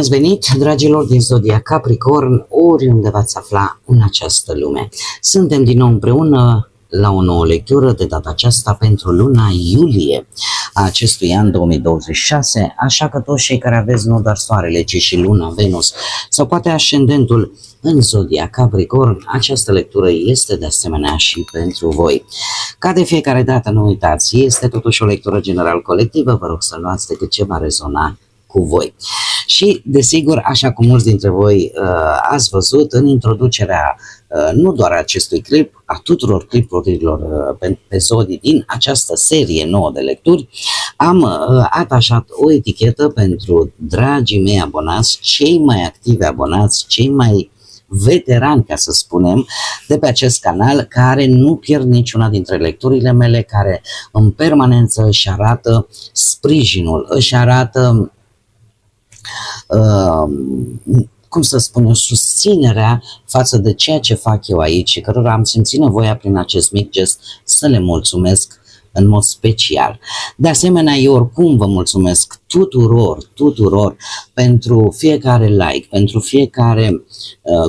ați venit, dragilor din Zodia Capricorn, oriunde v-ați afla în această lume. Suntem din nou împreună la o nouă lectură, de data aceasta pentru luna iulie a acestui an 2026, așa că toți cei care aveți nu doar soarele, ci și luna, Venus sau poate ascendentul în Zodia Capricorn, această lectură este de asemenea și pentru voi. Ca de fiecare dată, nu uitați, este totuși o lectură general colectivă, vă rog să luați decât ce va rezona cu voi. Și, desigur, așa cum mulți dintre voi ați văzut în introducerea nu doar a acestui clip, a tuturor clipurilor pe Zodii din această serie nouă de lecturi, am atașat o etichetă pentru dragii mei abonați, cei mai activi abonați, cei mai veterani, ca să spunem, de pe acest canal, care nu pierd niciuna dintre lecturile mele, care în permanență își arată sprijinul, își arată cum să spun, susținerea față de ceea ce fac eu aici și cărora am simțit nevoia prin acest mic gest să le mulțumesc în mod special. De asemenea, eu oricum vă mulțumesc tuturor pentru fiecare like, pentru fiecare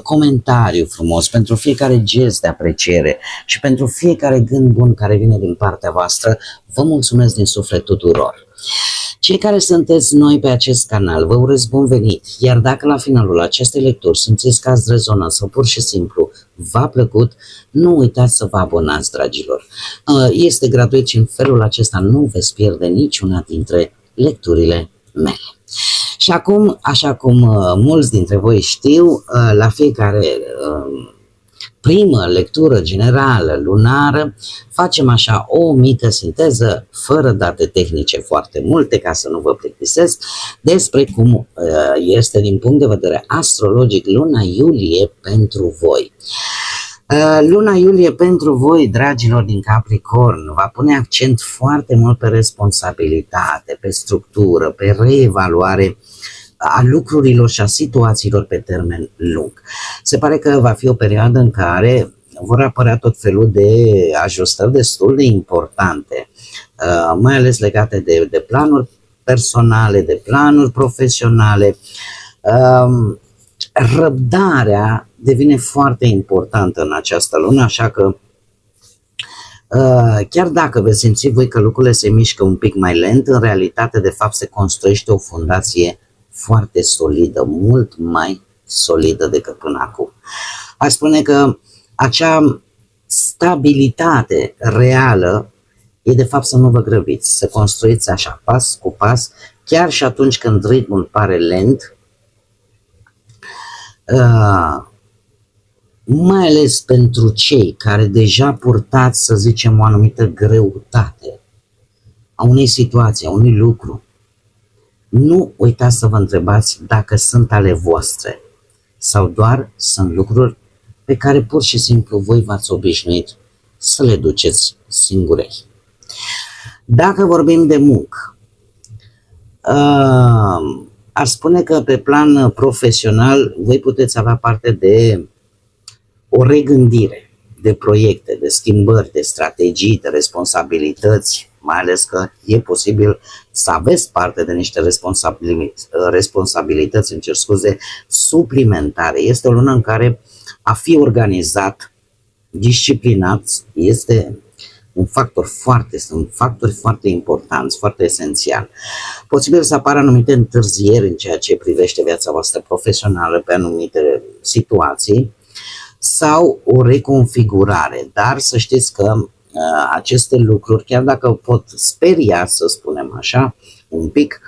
comentariu frumos, pentru fiecare gest de apreciere și pentru fiecare gând bun care vine din partea voastră. Vă mulțumesc din suflet tuturor. Cei care sunteți noi pe acest canal, vă urez bun venit, iar dacă la finalul acestei lecturi simțiți că ați rezonat sau pur și simplu v-a plăcut, nu uitați să vă abonați, dragilor. Este gratuit și în felul acesta nu veți pierde niciuna dintre lecturile mele. Și acum, așa cum mulți dintre voi știu, la fiecare primă lectură generală lunară facem așa o mică sinteză, fără date tehnice foarte multe, ca să nu vă plictisesc, despre cum este din punct de vedere astrologic luna iulie pentru voi. Luna iulie pentru voi, dragilor din Capricorn, va pune accent foarte mult pe responsabilitate, pe structură, pe reevaluare a lucrurilor și a situațiilor pe termen lung. Se pare că va fi o perioadă în care vor apărea tot felul de ajustări destul de importante, mai ales legate de planuri personale, de planuri profesionale. Răbdarea devine foarte importantă în această lună, așa că chiar dacă veți simți voi că lucrurile se mișcă un pic mai lent, în realitate de fapt se construiește o fundație foarte solidă, mult mai solidă decât până acum. Aș spune că acea stabilitate reală e de fapt să nu vă grăbiți, să construiți așa pas cu pas, chiar și atunci când ritmul pare lent, mai ales pentru cei care deja purtați, să zicem, o anumită greutate a unei situații, a unui lucru. Nu uitați să vă întrebați dacă sunt ale voastre sau doar sunt lucruri pe care pur și simplu voi v-ați obișnuit să le duceți singurei. Dacă vorbim de muncă, aș spune că pe plan profesional voi puteți avea parte de o regândire de proiecte, de schimbări, de strategii, de responsabilități, mai ales că e posibil să aveți parte de niște responsabilități, îmi cer scuze, suplimentare. Este o lună în care a fi organizat, disciplinat, sunt factori foarte importanți, foarte esențial. Posibil să apară anumite întârzieri în ceea ce privește viața voastră profesională pe anumite situații sau o reconfigurare, dar să știți că aceste lucruri, chiar dacă pot speria, să spunem așa, un pic,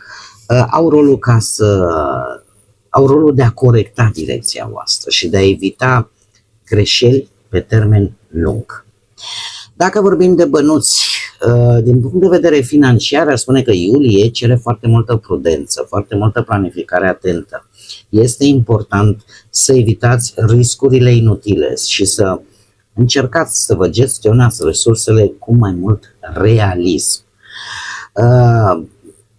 au rolul de a corecta direcția voastră și de a evita greșeli pe termen lung. Dacă vorbim de bănuți, din punct de vedere financiar, aș spune că iulie cere foarte multă prudență, foarte multă planificare atentă. Este important să evitați riscurile inutile și să încercați să vă gestionați resursele cu mai mult realism.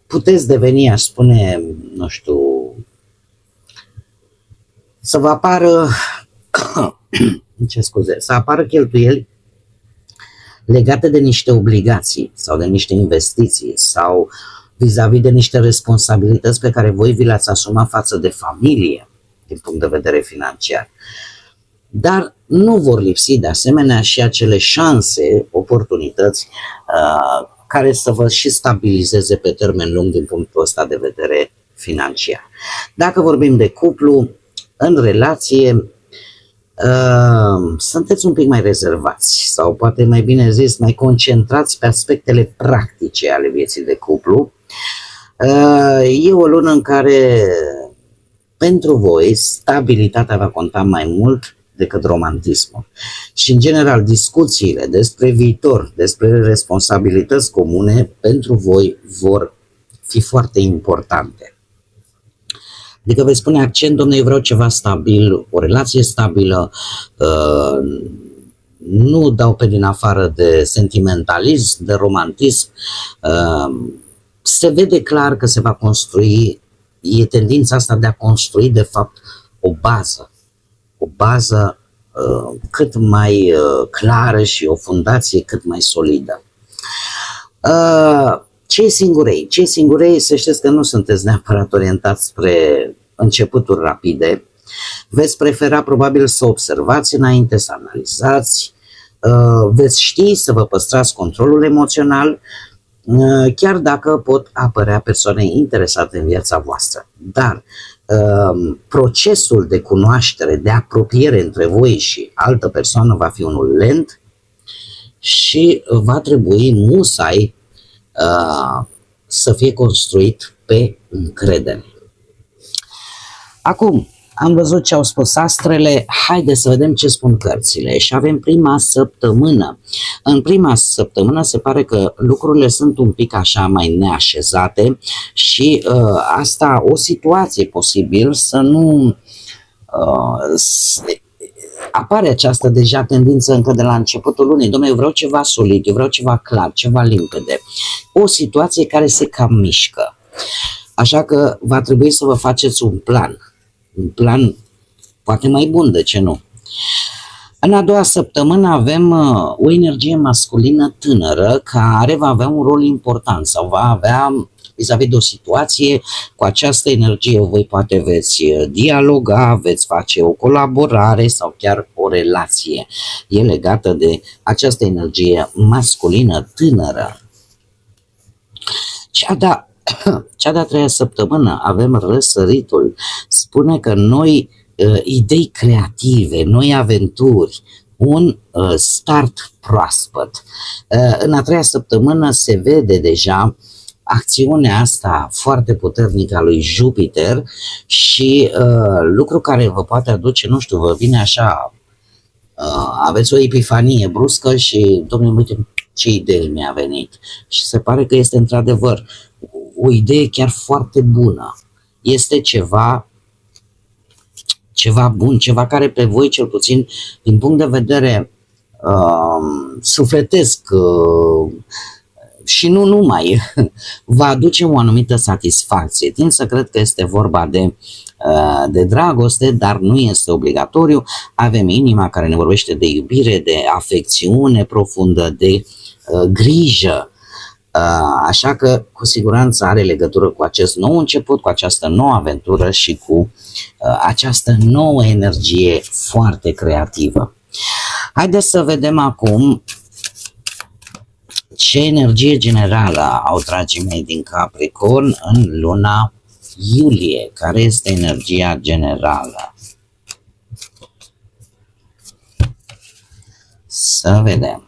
Puteți deveni, aș spune, nu știu, să vă apară, să apară cheltuieli legate de niște obligații sau de niște investiții sau vis-a-vis de niște responsabilități pe care voi vi le-ați asumat față de familie, din punct de vedere financiar. Dar nu vor lipsi de asemenea și acele șanse, oportunități care să vă și stabilizeze pe termen lung din punctul ăsta de vedere financiar. Dacă vorbim de cuplu, în relație, sunteți un pic mai rezervați sau poate mai bine zis mai concentrați pe aspectele practice ale vieții de cuplu. E o lună în care pentru voi stabilitatea va conta mai mult decât romantismul. Și în general discuțiile despre viitor, despre responsabilități comune pentru voi vor fi foarte importante. Adică veți pune accent, dom'le, eu vreau ceva stabil, o relație stabilă, nu dau pe din afară de sentimentalism, de romantism. Se vede clar că se va construi, e tendința asta de a construi de fapt o bază cât mai clară și o fundație cât mai solidă. Cei singurei, să știți că nu sunteți neapărat orientați spre începuturi rapide, veți prefera probabil să observați înainte, să analizați, veți ști să vă păstrați controlul emoțional, chiar dacă pot apărea persoane interesate în viața voastră. Dar procesul de cunoaștere, de apropiere între voi și altă persoană va fi unul lent și va trebui musai să fie construit pe încredere. Acum, am văzut ce au spus astrele, haideți să vedem ce spun cărțile. Și avem prima săptămână. În prima săptămână se pare că lucrurile sunt un pic așa mai neașezate și asta, o situație posibil să nu apare această deja tendință încă de la începutul lunii. Dom'le, eu vreau ceva solid, eu vreau ceva clar, ceva limpede. O situație care se cam mișcă. Așa că va trebui să vă faceți un plan poate mai bun, de ce nu? În a doua săptămână avem o energie masculină tânără care va avea un rol important sau va avea vis-a-vis de o situație. Cu această energie voi poate veți dialoga, veți face o colaborare sau chiar o relație. E legată de această energie masculină tânără. Cea de-a treia săptămână avem răsăritul. Spune că noi idei creative, noi aventuri, un start proaspăt. În a treia săptămână se vede deja acțiunea asta foarte puternică a lui Jupiter și lucru care vă poate aduce, nu știu, vă vine așa, aveți o epifanie bruscă și, domnule, uite ce idee mi-a venit. Și se pare că este într-adevăr o idee chiar foarte bună. Este ceva bun, ceva care pe voi, cel puțin din punct de vedere sufletesc și nu numai, va aduce o anumită satisfacție. Tind să cred că este vorba de dragoste, dar nu este obligatoriu. Avem inima care ne vorbește de iubire, de afecțiune profundă, de grijă. Așa că cu siguranță are legătură cu acest nou început, cu această nouă aventură și cu această nouă energie foarte creativă. Haideți să vedem acum ce energie generală au, dragii mei, din Capricorn în luna iulie. Care este energia generală? Să vedem.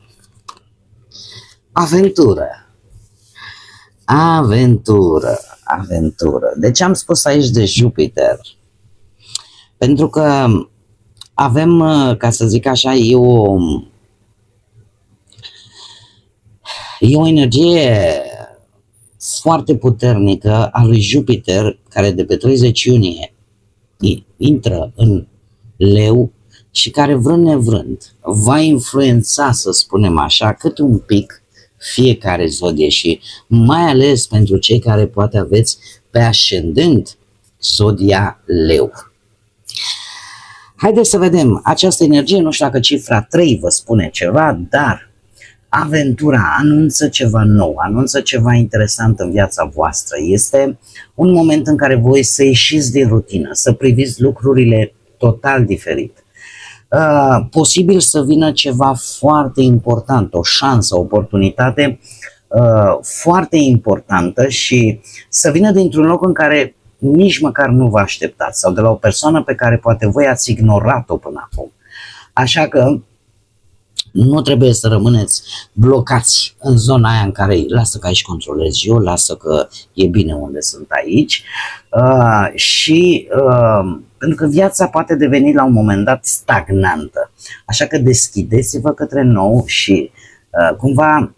Aventură. De ce am spus aici de Jupiter? Pentru că avem, ca să zic așa, e o energie foarte puternică a lui Jupiter, care de pe 30 iunie intră în Leu și care, vrând nevrând, va influența, să spunem așa, cât un pic fiecare zodie și mai ales pentru cei care poate aveți pe ascendent zodia Leu. Haideți să vedem această energie, nu știu dacă cifra 3 vă spune ceva, dar aventura, anunță ceva nou, anunță ceva interesant în viața voastră. Este un moment în care voi să ieșiți din rutină, să priviți lucrurile total diferit. Posibil să vină ceva foarte important, o șansă, o oportunitate foarte importantă și să vină dintr-un loc în care nici măcar nu vă așteptați sau de la o persoană pe care poate voi ați ignorat-o până acum. Așa că nu trebuie să rămâneți blocați în zona aia în care lasă că aici controlez eu, lasă că e bine unde sunt aici pentru că viața poate deveni la un moment dat stagnantă. Așa că deschideți-vă către nou și cumva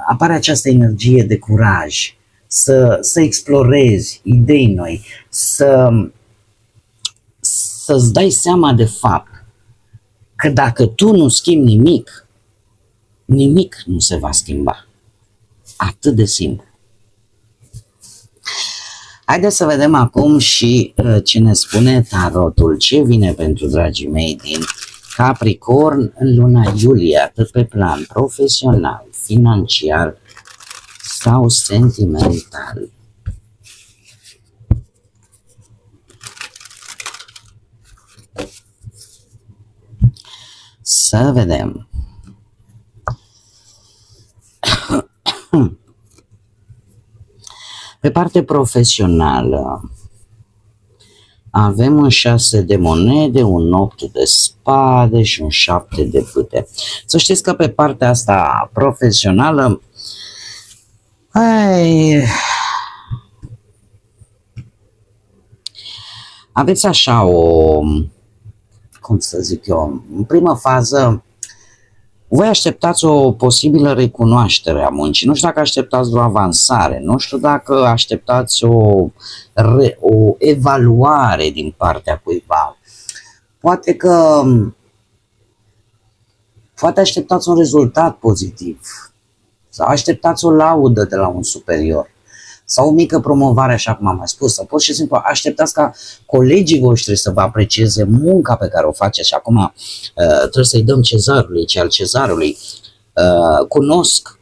apare această energie de curaj să explorezi idei noi, să-ți dai seama de fapt că dacă tu nu schimbi nimic, nimic nu se va schimba. Atât de simplu. Haideți să vedem acum și ce ne spune tarotul. Ce vine pentru dragii mei din Capricorn în luna iulie, atât pe plan profesional, financiar sau sentimental. Să vedem. Pe parte profesională avem un 6 de monede, un 8 de spade și un 7 de bâte. Să știți că pe partea asta profesională aveți așa cum să zic eu, în prima fază voi așteptați o posibilă recunoaștere a muncii. Nu știu dacă așteptați o avansare, nu știu dacă așteptați o evaluare din partea cuiva. Poate așteptați un rezultat pozitiv sau așteptați o laudă de la un superior sau o mică promovare, așa cum am mai spus, sau pur și simplu așteptați ca colegii voștri să vă aprecieze munca pe care o faceți și acum trebuie să-i dăm cezarului ce al cezarului. Cunosc,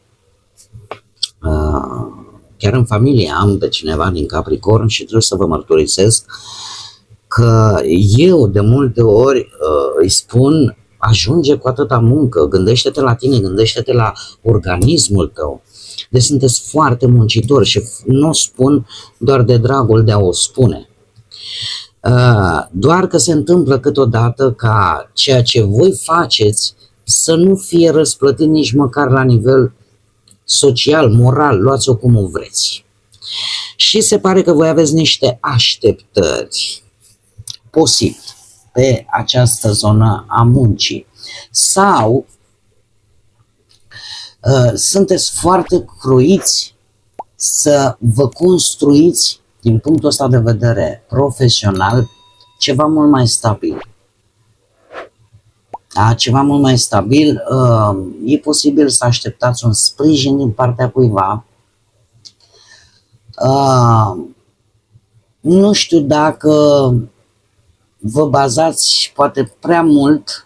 chiar în familie am pe cineva din Capricorn și trebuie să vă mărturisesc că eu de multe ori îi spun: ajunge cu atâta muncă, gândește-te la tine, gândește-te la organismul tău. Deci sunteți foarte muncitori și nu o spun doar de dragul de a o spune. Doar că se întâmplă câteodată ca ceea ce voi faceți să nu fie răsplătit nici măcar la nivel social, moral, luați-o cum o vreți. Și se pare că voi aveți niște așteptări posibil pe această zonă a muncii. Sau sunteți foarte croiți să vă construiți din punctul ăsta de vedere profesional ceva mult mai stabil. Da? Ceva mult mai stabil, e posibil să așteptați un sprijin din partea cuiva. Nu știu dacă vă bazați poate prea mult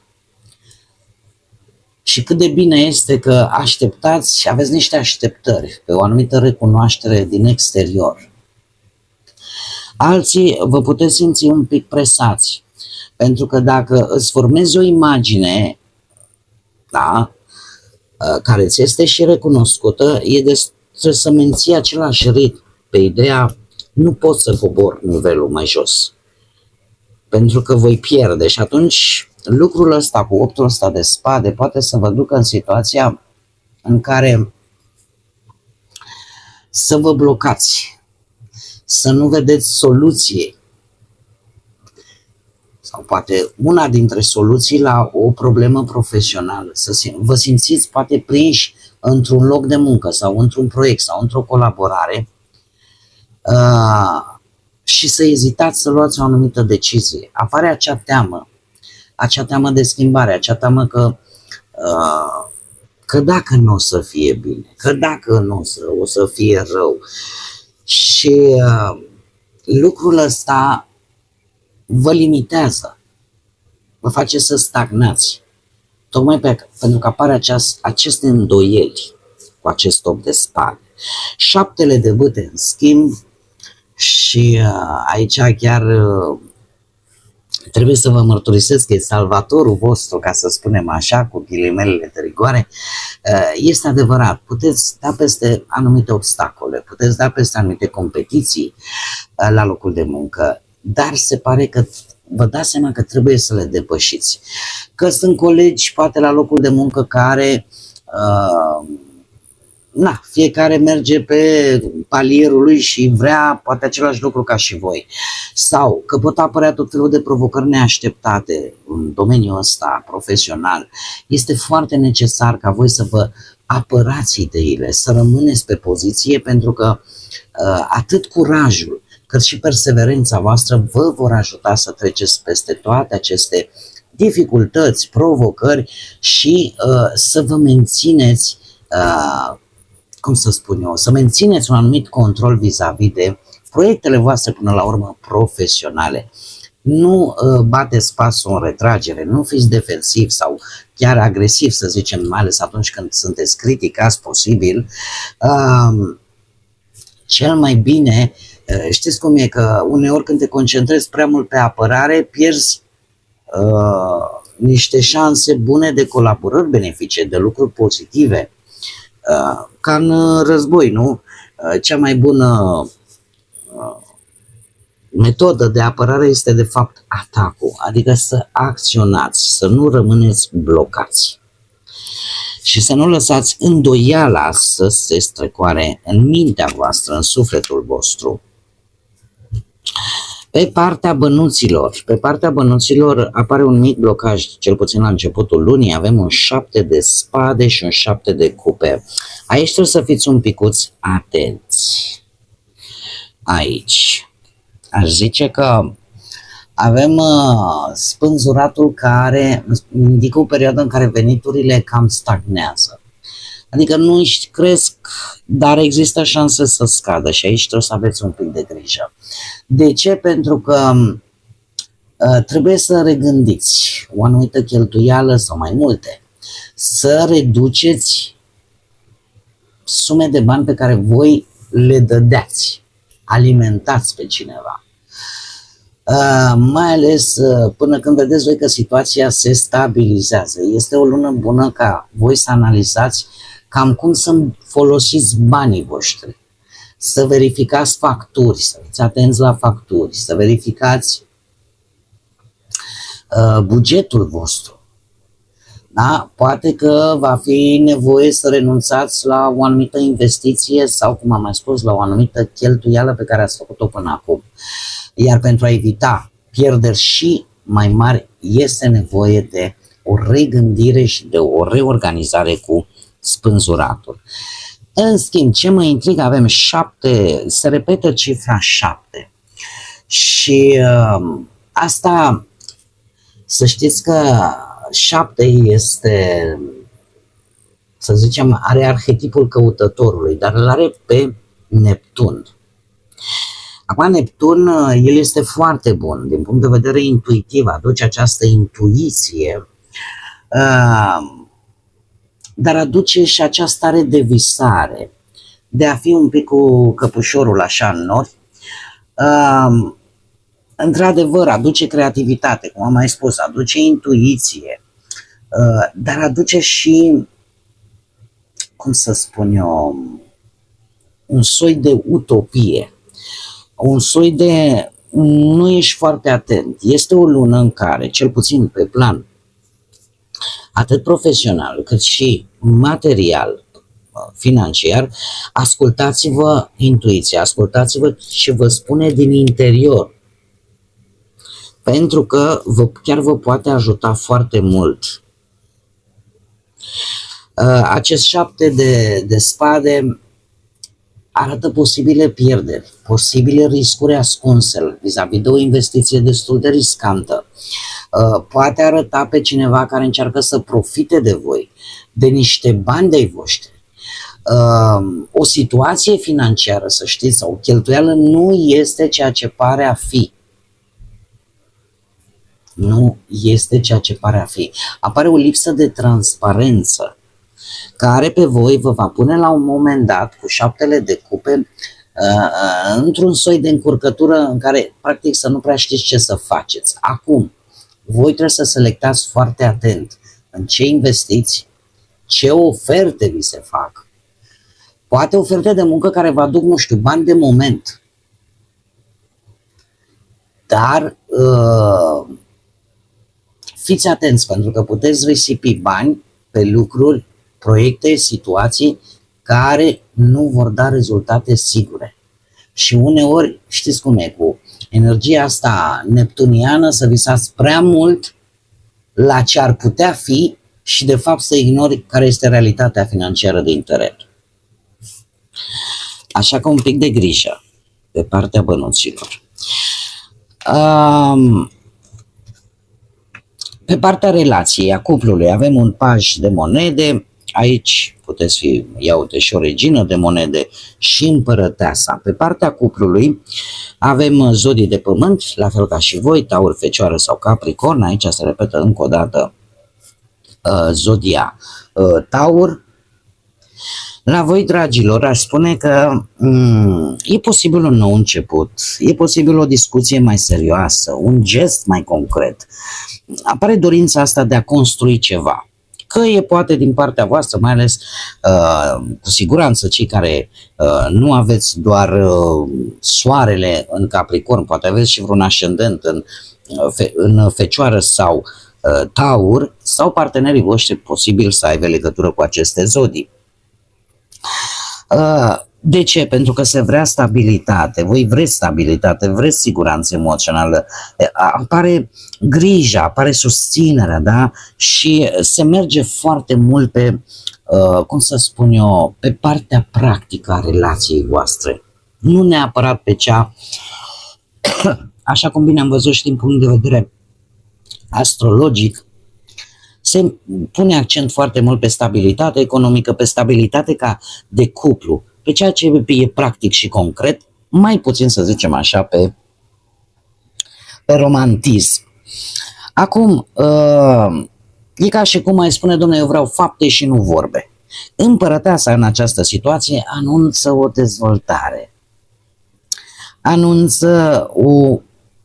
și cât de bine este că așteptați, aveți niște așteptări pe o anumită recunoaștere din exterior. Alții vă puteți simți un pic presați, pentru că dacă îți formezi o imagine, da, care ți este și recunoscută, trebuie să menții același ritm pe ideea nu pot să cobor nivelul mai jos, pentru că voi pierde și atunci lucrul ăsta cu optul ăsta de spade poate să vă ducă în situația în care să vă blocați, să nu vedeți soluție sau poate una dintre soluții la o problemă profesională, să vă simțiți poate prinși într-un loc de muncă sau într-un proiect sau într-o colaborare și să ezitați să luați o anumită decizie. Apare acea teamă de schimbare, acea teamă că dacă nu o să fie bine, că dacă nu o să fie rău. Și lucrul ăsta vă limitează, vă face să stagnați. Tocmai pentru că apare aceste îndoieli cu acest 8 de spade. 7 de bâte, în schimb, și aici chiar trebuie să vă mărturisesc că e salvatorul vostru, ca să spunem așa, cu ghilimelele de rigoare. Este adevărat, puteți da peste anumite obstacole, puteți da peste anumite competiții la locul de muncă, dar se pare că vă dați seama că trebuie să le depășiți. Că sunt colegi, poate la locul de muncă, care fiecare merge pe palierul lui și vrea poate același lucru ca și voi. Sau că pot apărea tot felul de provocări neașteptate în domeniul ăsta profesional. Este foarte necesar ca voi să vă apărați ideile, să rămâneți pe poziție, pentru că atât curajul cât și perseverența voastră vă vor ajuta să treceți peste toate aceste dificultăți, provocări și să vă mențineți să mențineți un anumit control vis-a-vis de proiectele voastre până la urmă profesionale. Nu bateți pasul în retragere, nu fiți defensiv sau chiar agresiv, să zicem, mai ales atunci când sunteți criticați posibil. Cel mai bine, știți cum e, că uneori când te concentrezi prea mult pe apărare, pierzi niște șanse bune de colaborări benefice, de lucruri pozitive. Ca în război, nu? Cea mai bună metodă de apărare este de fapt atacul, adică să acționați, să nu rămâneți blocați și să nu lăsați îndoiala să se strecoare în mintea voastră, în sufletul vostru. Pe partea bănuților apare un mic blocaj, cel puțin la începutul lunii. Avem un 7 de spade și un 7 de cupe. Aici trebuie să fiți un picuț atenți. Aici aș zice că avem spânzuratul care indică o perioadă în care veniturile cam stagnează. Adică nu își cresc, dar există șanse să scadă și aici trebuie să aveți un pic de grijă. De ce? Pentru că trebuie să regândiți o anumită cheltuială sau mai multe, să reduceți sume de bani pe care voi le dădeați, alimentați pe cineva. Mai ales până când vedeți voi că situația se stabilizează. Este o lună bună ca voi să analizați cam cum să folosiți banii voștri, să verificați facturi, să fiți atenți la facturi, să verificați bugetul vostru. Da? Poate că va fi nevoie să renunțați la o anumită investiție sau, cum am mai spus, la o anumită cheltuială pe care ați făcut-o până acum. Iar pentru a evita pierderi și mai mari, este nevoie de o regândire și de o reorganizare cu spânzuratul. În schimb, ce mă intrigă, avem 7, se repetă cifra 7. Și asta, să știți că 7 este, să zicem, are arhetipul căutătorului, dar îl are pe Neptun. Acum Neptun, el este foarte bun din punct de vedere intuitiv, aduce această intuiție, dar aduce și această stare de visare, de a fi un pic cu căpușorul așa în nori. Într-adevăr, aduce creativitate, cum am mai spus, aduce intuiție, dar aduce și, cum să spun eu, un soi de utopie, un soi de nu ești foarte atent. Este o lună în care, cel puțin pe plan atât profesional cât și material, financiar, ascultați-vă intuiția, ascultați-vă ce vă spune din interior, pentru că chiar vă poate ajuta foarte mult. Acest 7 de spade arată posibile pierderi, posibile riscuri ascunse vis-a-vis de o investiție destul de riscantă. Poate arăta pe cineva care încearcă să profite de voi, de niște bani de-ai voștri. O situație financiară, să știți, sau o cheltuială nu este ceea ce pare a fi. Nu este ceea ce pare a fi. Apare o lipsă de transparență care pe voi vă va pune la un moment dat cu șaptele de cupe într-un soi de încurcătură în care practic să nu prea știți ce să faceți. Acum, voi trebuie să selectați foarte atent în ce investiți, ce oferte vi se fac. Poate oferte de muncă care vă aduc, nu știu, bani de moment. Dar fiți atenți, pentru că puteți risipi bani pe lucruri, proiecte, situații care nu vor da rezultate sigure. Și uneori, știți cum e, cu energia asta neptuniană, să visați prea mult la ce ar putea fi și de fapt să ignori care este realitatea financiară din teren. Așa că un pic de grijă pe partea bănuților. Pe partea relației, a cuplului, avem un paj de monede. Aici puteți fi, ia uite, și o regină de monede și împărăteasa. Pe partea cuplului avem zodii de pământ, la fel ca și voi, Taur, Fecioară sau Capricorn. Aici se repetă încă o dată zodia Taur. La voi, dragilor, aș spune că e posibil un nou început, e posibil o discuție mai serioasă, un gest mai concret. Apare dorința asta de a construi ceva. Că e poate din partea voastră, mai ales cu siguranță cei care nu aveți doar soarele în Capricorn, poate aveți și vreun ascendent în Fecioară sau Taur, sau partenerii voștri posibil să aibă legătură cu aceste zodii. De ce? Pentru că se vrea stabilitate, voi vreți stabilitate, vreți siguranță emoțională, apare grija, apare susținerea, da? Și se merge foarte mult pe, cum să spun eu, pe partea practică a relației voastre. Nu neapărat pe cea, așa cum bine am văzut și din punct de vedere astrologic, se pune accent foarte mult pe stabilitate economică, pe stabilitate ca de cuplu, pe ceea ce e practic și concret, mai puțin, să zicem așa, pe romantism. Acum, e ca și cum mai spune, domnule, eu vreau fapte și nu vorbe. Împărăteasa în această situație anunță o dezvoltare, anunță o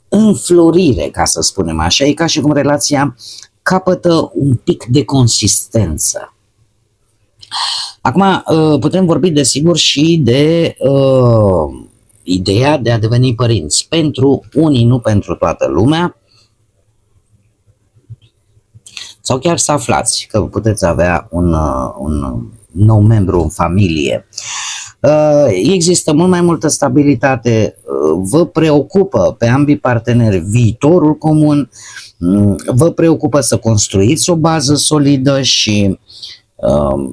înflorire, ca să spunem așa, e ca și cum relația capătă un pic de consistență. Acum putem vorbi desigur și de ideea de a deveni părinți. Pentru unii, nu pentru toată lumea. Sau chiar să aflați că puteți avea un nou membru în familie. Există mult mai multă stabilitate, vă preocupă pe ambii parteneri viitorul comun, vă preocupă să construiți o bază solidă și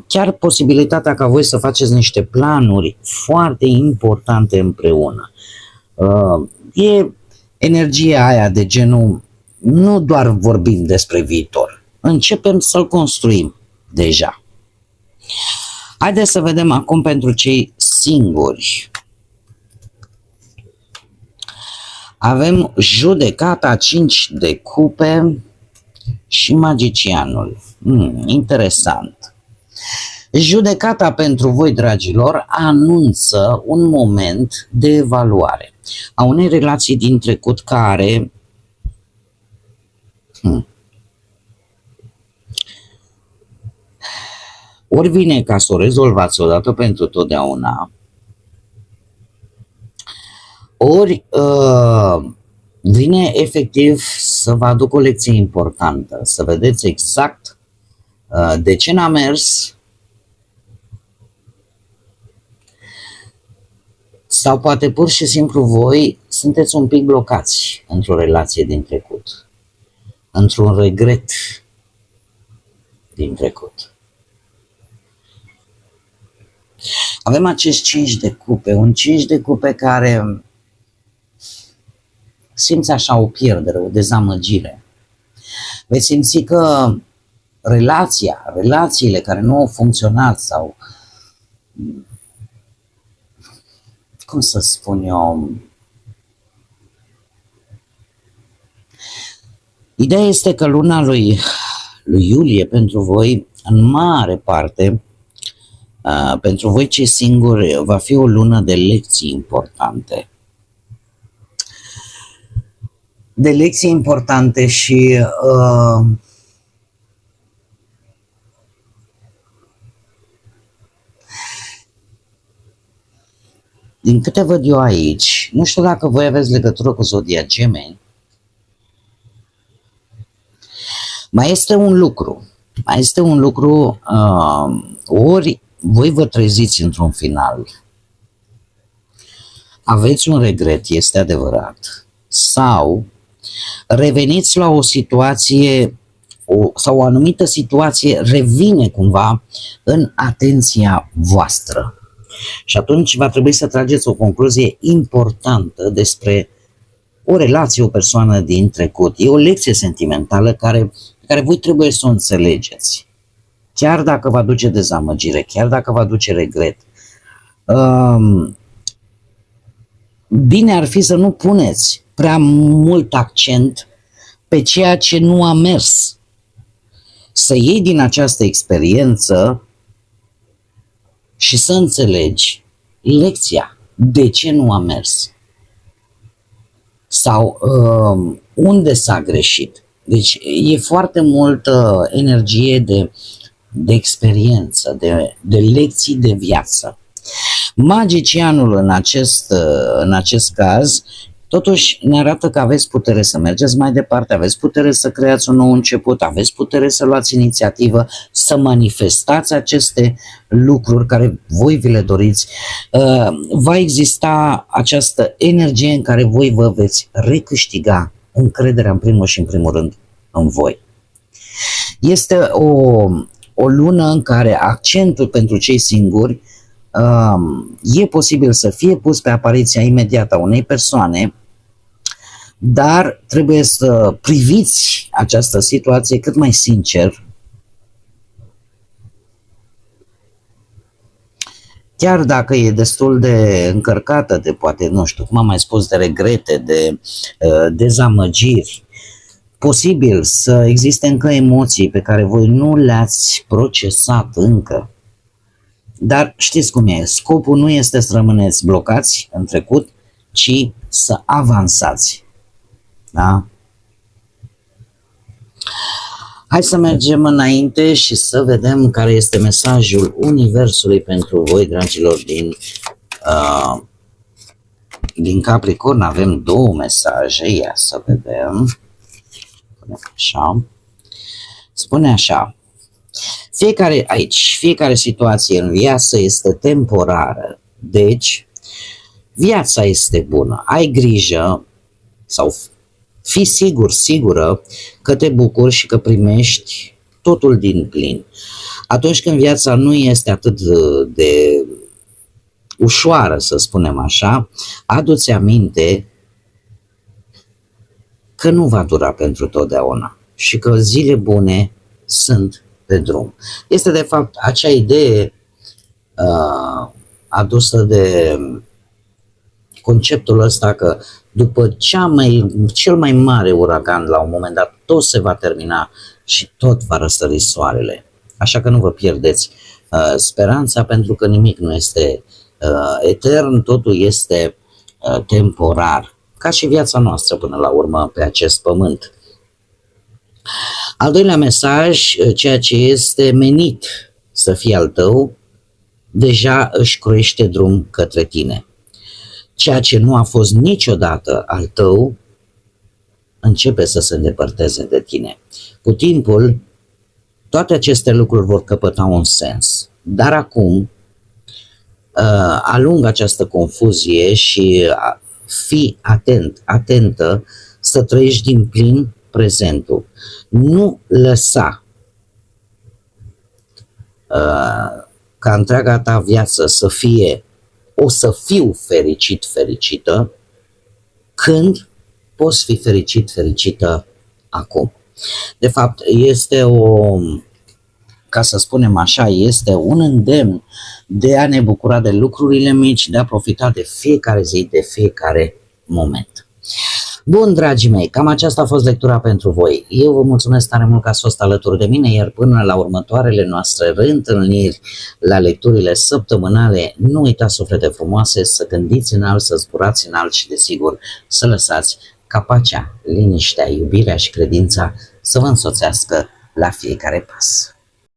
chiar posibilitatea ca voi să faceți niște planuri foarte importante împreună. E energia aia de genul, nu doar vorbim despre viitor, începem să-l construim deja. Haideți să vedem acum pentru cei singuri. Avem judecata, 5 de cupe și magicianul. Interesant. Judecata pentru voi, dragilor, anunță un moment de evaluare a unei relații din trecut care ori vine ca să o rezolvați odată pentru totdeauna, ori vine efectiv să vă aduc o lecție importantă, să vedeți exact de ce n-a mers, sau poate pur și simplu voi sunteți un pic blocați într-o relație din trecut, într-un regret din trecut. Avem acest 5 de cupe, un 5 de cupe care simți așa o pierdere, o dezamăgire. Veți simți că relațiile care nu au funcționat sau, cum să spun eu, Ideea este că luna lui iulie pentru voi, în mare parte, pentru voi cei singuri, va fi o lună de lecții importante. De lecții importante și din câte văd eu aici, nu știu dacă voi aveți legătură cu zodia Gemeni, mai este un lucru, ori voi vă treziți într-un final, aveți un regret, este adevărat, sau reveniți la o situație sau o anumită situație revine cumva în atenția voastră. Și atunci va trebui să trageți o concluzie importantă despre o relație, o persoană din trecut. E o lecție sentimentală care voi trebuie să o înțelegeți. Chiar dacă vă aduce dezamăgire, chiar dacă vă aduce regret. Bine ar fi să nu puneți prea mult accent pe ceea ce nu a mers. Să iei din această experiență și să înțelegi lecția. De ce nu a mers? Sau unde s-a greșit? Deci e foarte multă energie de experiență, de lecții de viață. Magicianul în acest caz totuși ne arată că aveți putere să mergeți mai departe, aveți putere să creați un nou început, aveți putere să luați inițiativă, să manifestați aceste lucruri care voi vi le doriți. Va exista această energie în care voi vă veți recâștiga încrederea în primul și în primul rând în voi. Este o lună în care accentul pentru cei singuri e posibil să fie pus pe apariția imediată a unei persoane, dar trebuie să priviți această situație cât mai sincer, chiar dacă e destul de încărcată de, poate, nu știu, cum am mai spus, de regrete, de dezamăgiri. Posibil să existe încă emoții pe care voi nu le-ați procesat încă. Dar știți cum e, scopul nu este să rămâneți blocați în trecut, ci să avansați. Da? Hai să mergem înainte și să vedem care este mesajul Universului pentru voi, dragilor, din Capricorn. Avem două mesaje, ia să vedem. Spune așa. Fiecare situație în viață este temporară, deci viața este bună. Ai grijă sau fii sigură că te bucuri și că primești totul din plin. Atunci când viața nu este atât de ușoară, să spunem așa, adu-ți aminte că nu va dura pentru totdeauna și că zile bune sunt pe drum. Este de fapt acea idee adusă de conceptul ăsta că după cel mai mare uragan, la un moment dat, tot se va termina și tot va răsări soarele. Așa că nu vă pierdeți speranța, pentru că nimic nu este etern, totul este temporar, ca și viața noastră până la urmă pe acest pământ. Al doilea mesaj, ceea ce este menit să fie al tău, deja își croiește drum către tine. Ceea ce nu a fost niciodată al tău, începe să se îndepărteze de tine. Cu timpul, toate aceste lucruri vor căpăta un sens. Dar acum, alungă această confuzie și fii atentă să trăiești din plin prezentul. Nu lăsa ca întreaga ta viață să fie să fiu fericită, când poți fi fericită acum. De fapt, este ca să spunem așa, este un îndemn de a ne bucura de lucrurile mici, de a profita de fiecare zi, de fiecare moment. Bun, dragii mei, cam aceasta a fost lectura pentru voi. Eu vă mulțumesc tare mult că ați fost alături de mine, iar până la următoarele noastre reîntâlniri la lecturile săptămânale, nu uitați, suflete frumoase, să gândiți înalt, să zburați înalt și, desigur, să lăsați ca pacea, liniștea, iubirea și credința să vă însoțească la fiecare pas.